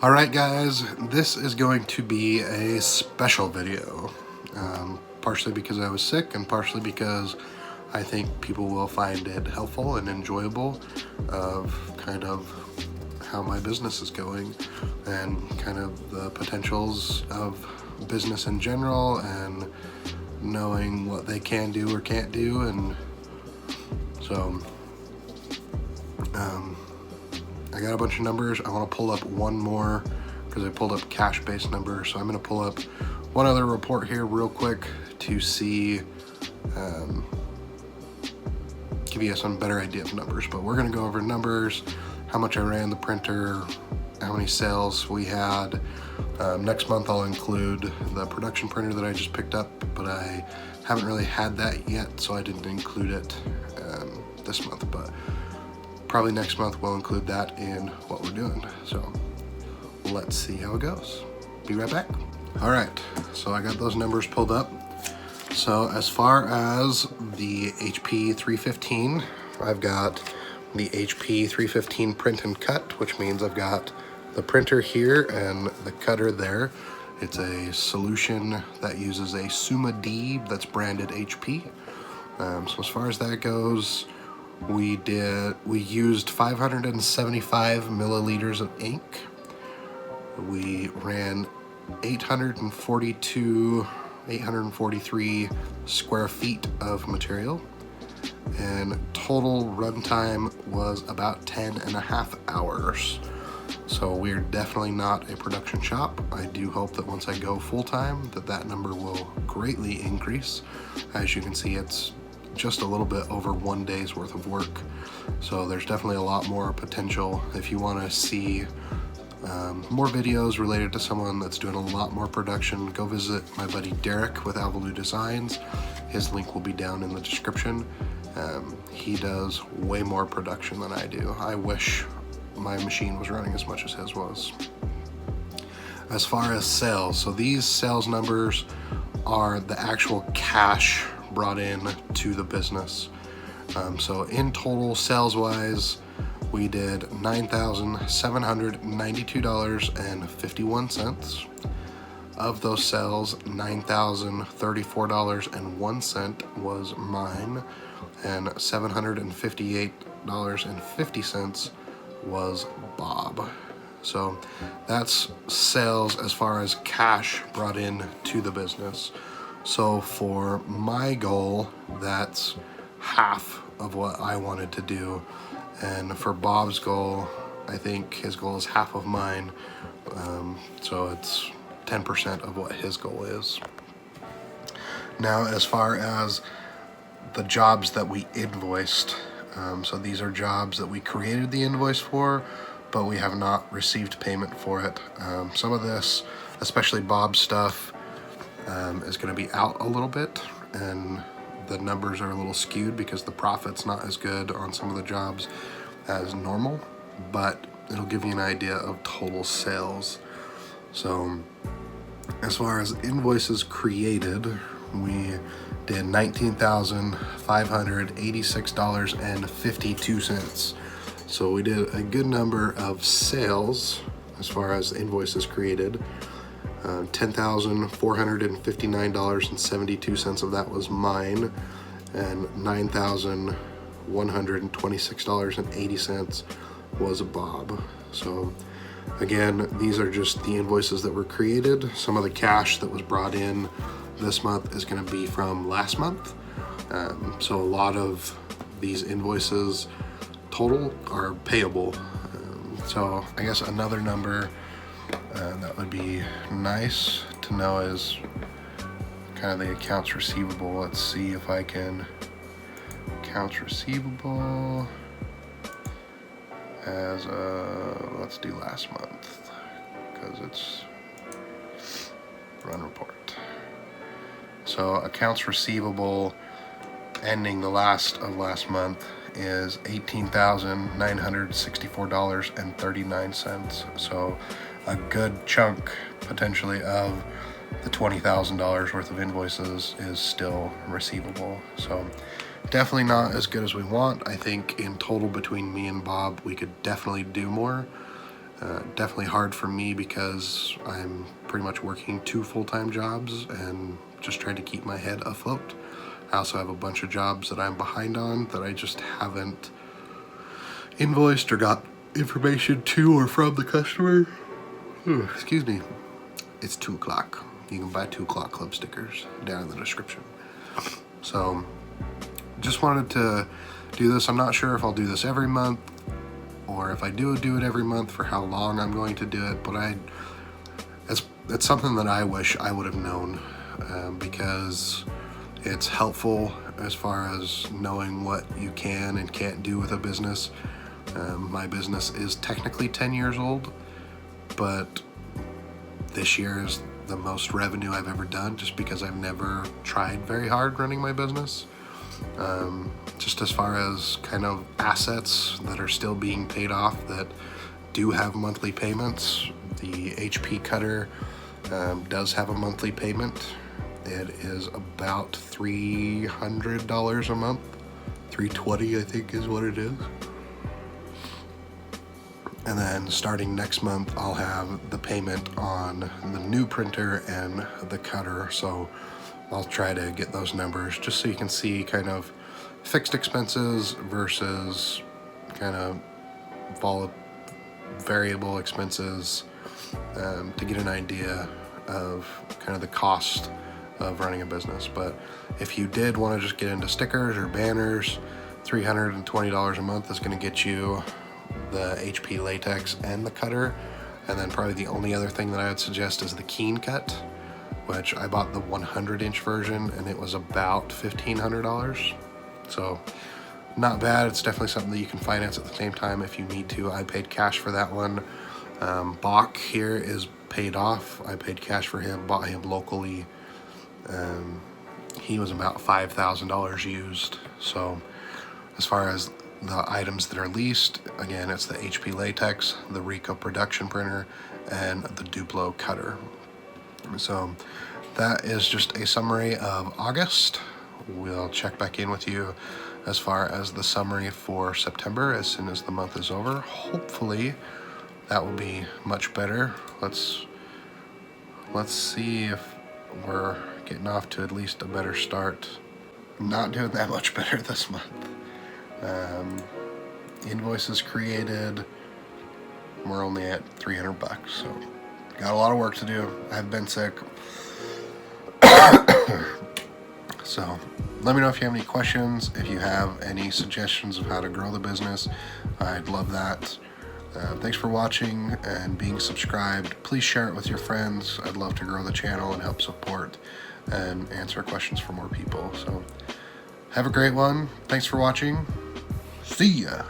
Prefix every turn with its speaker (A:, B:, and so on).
A: Alright guys, this is going to be a special video, partially because I was sick and partially because I think people will find it helpful and enjoyable of kind of how my business is going and kind of the potentials of business in general and knowing what they can do or can't do. And so I got a bunch of numbers. I want to pull up one more because I pulled up cash-based numbers. So I'm going to pull up one other report here real quick to see, give you some better idea of numbers. But we're going to go over numbers, how much I ran the printer, how many sales we had. Next month I'll include the production printer that I just picked up, but I haven't really had that yet, so I didn't include it this month. But probably next month we'll include that in what we're doing. So let's see how it goes. Be right back. All right, so I got those numbers pulled up. So as far as the HP 315, I've got the HP 315 print and cut, which means I've got the printer here and the cutter there. It's a solution that uses a Summa D that's branded HP. So as far as that goes, we used 575 milliliters of ink. We ran 843 square feet of material, and total runtime was about 10.5 hours. So we're definitely not a production shop. I do hope that once I go full-time that number will greatly increase. As you can see, it's just a little bit over 1 day's worth of work. So there's definitely a lot more potential. If you want to see more videos related to someone that's doing a lot more production, go visit my buddy Derek with Avalue Designs. His link will be down in the description. He does way more production than I do. I wish my machine was running as much as his was. As far as sales, so these sales numbers are the actual cash brought in to the business. So in total, sales wise, we did $9,792.51. Of those sales, $9,034.01 was mine, and $758.50 was Bob. So that's sales as far as cash brought in to the business. So for my goal, that's half of what I wanted to do. And for Bob's goal, I think his goal is half of mine. So it's 10% of what his goal is. Now, as far as the jobs that we invoiced, so these are jobs that we created the invoice for, but we have not received payment for it. Some of this, especially Bob's stuff, is going to be out a little bit, and the numbers are a little skewed because the profit's not as good on some of the jobs as normal, but it'll give you an idea of total sales. So as far as invoices created, we did $19,586.52. So we did a good number of sales as far as invoices created. $10,459.72 of that was mine, and $9,126.80 was Bob. So again, these are just the invoices that were created. Some of the cash that was brought in this month is going to be from last month. So a lot of these invoices total are payable. So I guess another number that would be nice to know is kind of the accounts receivable. Let's see if I can accounts receivable as let's do last month because it's run report. So accounts receivable ending the last of last month is $18,964.39. So a good chunk potentially of the $20,000 worth of invoices is still receivable. So definitely not as good as we want. I think in total between me and Bob, we could definitely do more. Definitely hard for me because I'm pretty much working 2 full-time jobs and just trying to keep my head afloat. I also have a bunch of jobs that I'm behind on that I just haven't invoiced or got information to or from the customer. Excuse me. It's 2 o'clock. You can buy 2 o'clock club stickers down in the description. So just wanted to do this. I'm not sure if I'll do this every month or if I do it every month, for how long I'm going to do it, but it's something that I wish I would have known, because it's helpful as far as knowing what you can and can't do with a business. My business is technically 10 years old, but this year is the most revenue I've ever done, just because I've never tried very hard running my business. Just as far as kind of assets that are still being paid off that do have monthly payments, the HP cutter does have a monthly payment. It is about $300 a month. $320 I think is what it is. And then starting next month, I'll have the payment on the new printer and the cutter. So I'll try to get those numbers just so you can see kind of fixed expenses versus kind of variable expenses, to get an idea of kind of the cost of running a business. But if you did want to just get into stickers or banners, $320 a month is going to get you the HP Latex and the cutter. And then probably the only other thing that I would suggest is the Keen Cut, which I bought the 100-inch version and it was about $1,500. So not bad. It's definitely something that you can finance at the same time if you need to. I paid cash for that one. Bach here is paid off. I paid cash for him, bought him locally. He was about $5,000 used. So as far as the items that are leased, again, it's the HP Latex, the Rico production printer, and the Duplo cutter. So that is just a summary of August. We'll check back in with you as far as the summary for September as soon as the month is over. Hopefully that will be much better. Let's see if we're getting off to at least a better start. Not doing that much better this month. Invoices created, we're only at $300, so got a lot of work to do. I've been sick. So let me know if you have any questions, if you have any suggestions of how to grow the business. I'd love that. Thanks for watching and being subscribed. Please share it with your friends. I'd love to grow the channel and help support and answer questions for more people. So have a great one. Thanks for watching. See ya.